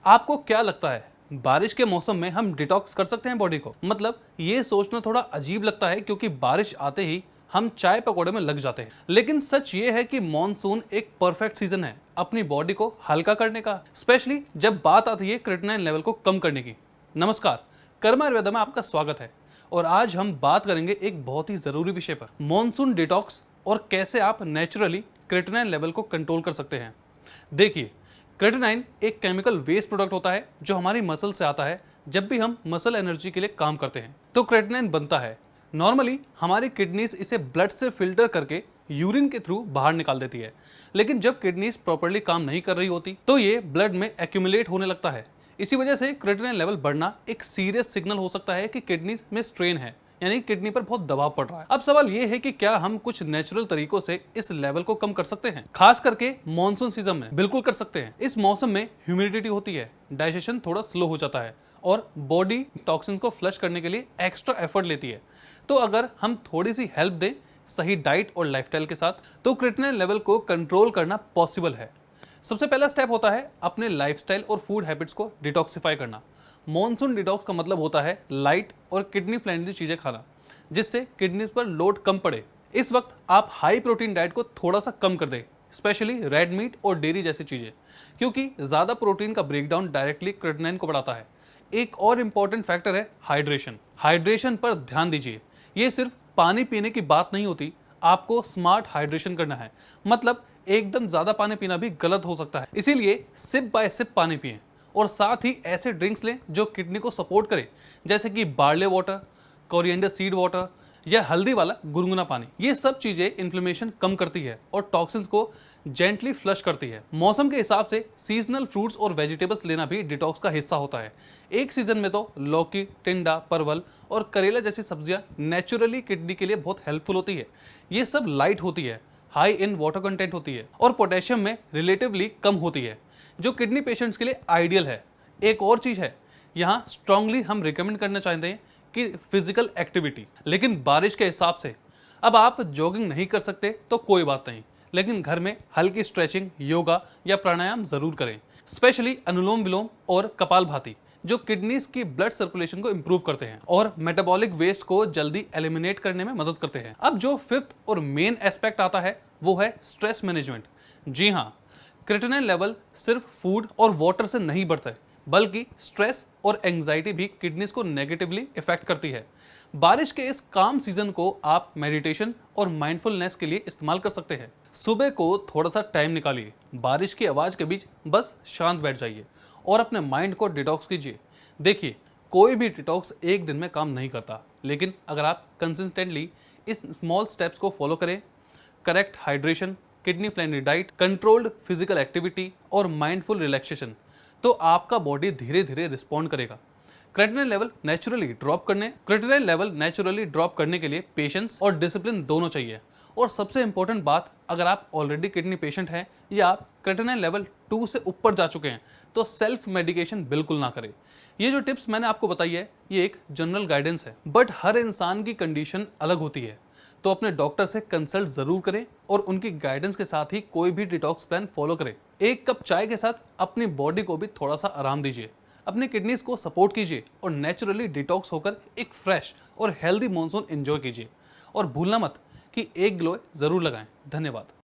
आपको क्या लगता है बारिश के मौसम में हम डिटॉक्स कर सकते हैं बॉडी को? मतलब ये सोचना थोड़ा अजीब लगता है क्योंकि बारिश आते ही हम चाय पकौड़े में लग जाते हैं, लेकिन सच ये है कि मॉनसून एक परफेक्ट सीजन है अपनी बॉडी को हल्का करने का, स्पेशली जब बात आती है क्रिएटिनिन लेवल को कम करने की। नमस्कार, कर्म आयुर्वेदा में आपका स्वागत है और आज हम बात करेंगे एक बहुत ही जरूरी विषय पर, मॉनसून डिटॉक्स और कैसे आप नेचुरली क्रिएटिनिन लेवल को कंट्रोल कर सकते हैं। देखिए, क्रिएटिनिन एक केमिकल वेस्ट प्रोडक्ट होता है जो हमारी मसल से आता है जब भी हम मसल एनर्जी के लिए काम करते हैं तो क्रिएटिनिन बनता है। नॉर्मली हमारी किडनीज इसे ब्लड से फिल्टर करके यूरिन के थ्रू बाहर निकाल देती है, लेकिन जब किडनीज प्रॉपर्ली काम नहीं कर रही होती तो ये ब्लड में एक्यूमुलेट होने लगता है। इसी वजह से क्रिएटिनिन लेवल बढ़ना एक सीरियस सिग्नल हो सकता है कि किडनी में स्ट्रेन है, यानी किडनी पर बहुत दबाव पड़ रहा है। अब सवाल ये है कि क्या हम कुछ नेचुरल तरीकों से इस लेवल को कम कर सकते हैं? खास करके मॉनसून सीजन में बिल्कुल कर सकते हैं। इस मौसम में ह्यूमिडिटी होती है, डाइजेशन थोड़ा स्लो हो जाता है और बॉडी टॉक्सिन्स को फ्लश करने के लिए एक्स्ट्रा एफर्ट लेती है। तो अगर हम थोड़ी सी हेल्प दें सही डाइट और लाइफस्टाइल के साथ तो क्रिएटिनिन लेवल को कंट्रोल करना पॉसिबल है। सबसे पहला स्टेप होता है अपने लाइफस्टाइल और फूड हैबिट्स को डिटॉक्सिफाई करना। मॉनसून डिटॉक्स का मतलब होता है लाइट और किडनी फ्रेंडली चीजें खाना, जिससे किडनीज पर लोड कम पड़े। इस वक्त आप हाई प्रोटीन डाइट को थोड़ा सा कम कर दें, स्पेशली रेड मीट और डेयरी जैसी चीजें, क्योंकि ज्यादा प्रोटीन का ब्रेकडाउन डायरेक्टली क्रिएटिनिन को बढ़ाता है। एक और इंपॉर्टेंट फैक्टर है हाइड्रेशन। हाइड्रेशन पर ध्यान दीजिए, ये सिर्फ पानी पीने की बात नहीं होती, आपको स्मार्ट हाइड्रेशन करना है। मतलब एकदम ज्यादा पानी पीना भी गलत हो सकता है, इसीलिए सिप बाय सिप पानी पिएं और साथ ही ऐसे ड्रिंक्स लें जो किडनी को सपोर्ट करे, जैसे कि barley water, coriander seed water या हल्दी वाला गुनगुना पानी। ये सब चीजें इन्फ्लेमेशन कम करती है और टॉक्सिन्स को जेंटली फ्लश करती है। मौसम के हिसाब से सीजनल फ्रूट्स और वेजिटेबल्स लेना भी डिटॉक्स का हिस्सा होता है। एक सीजन में तो लौकी, टिंडा, परवल और करेला जैसी सब्जियां नेचुरली किडनी के लिए बहुत हेल्पफुल होती है। ये सब लाइट होती है, हाई इन वाटर कंटेंट होती है और पोटेशियम में रिलेटिवली कम होती है, जो किडनी पेशेंट्स के लिए आइडियल है। एक और चीज है, यहाँ स्ट्रांगली हम रिकमेंड करना चाहते हैं कि फिजिकल एक्टिविटी, लेकिन बारिश के हिसाब से अब आप जॉगिंग नहीं कर सकते तो कोई बात नहीं, लेकिन घर में हल्की स्ट्रेचिंग, योगा या प्राणायाम जरूर करें, स्पेशली अनुलोम विलोम और कपालभाति, जो किडनीज की ब्लड सर्कुलेशन को इंप्रूव करते हैं और मेटाबॉलिक वेस्ट को जल्दी एलिमिनेट करने में मदद करते हैं। अब जो फिफ्थ और मेन एस्पेक्ट आता है वो है स्ट्रेस मैनेजमेंट। जी हाँ, क्रिएटिनिन लेवल सिर्फ फूड और वाटर से नहीं बढ़ता है, बल्कि स्ट्रेस और एंजाइटी भी किडनीज को नेगेटिवली इफेक्ट करती है। बारिश के इस काम सीजन को आप मेडिटेशन और माइंडफुलनेस के लिए इस्तेमाल कर सकते हैं। सुबह को थोड़ा सा टाइम निकालिए, बारिश की आवाज के बीच बस शांत बैठ जाइए और अपने माइंड को डिटॉक्स कीजिए। देखिए, कोई भी डिटॉक्स एक दिन में काम नहीं करता, लेकिन अगर आप कंसिस्टेंटली इस स्मॉल स्टेप्स को फॉलो करें, correct hydration, kidney friendly diet, controlled physical activity और माइंडफुल रिलैक्सेशन, तो आपका बॉडी धीरे धीरे रिस्पॉन्ड करेगा। क्रिएटिनिन लेवल नेचुरली ड्रॉप करने के लिए पेशेंस और डिसिप्लिन दोनों चाहिए। और सबसे इंपॉर्टेंट बात, अगर आप ऑलरेडी किडनी पेशेंट हैं या आप क्रिएटिनिन लेवल 2 से ऊपर जा चुके हैं तो सेल्फ मेडिकेशन बिल्कुल ना करें। ये जो टिप्स मैंने आपको बताई है ये एक जनरल गाइडेंस है, बट हर इंसान की कंडीशन अलग होती है, तो अपने डॉक्टर से कंसल्ट जरूर करें और उनकी गाइडेंस के साथ ही कोई भी डिटॉक्स प्लान फॉलो करें। एक कप चाय के साथ अपनी बॉडी को भी थोड़ा सा आराम दीजिए, अपने किडनीज को सपोर्ट कीजिए और नेचुरली डिटॉक्स होकर एक फ्रेश और हेल्दी मॉनसून एंजॉय कीजिए। और भूलना मत कि एक ग्लो जरूर लगाएं। धन्यवाद।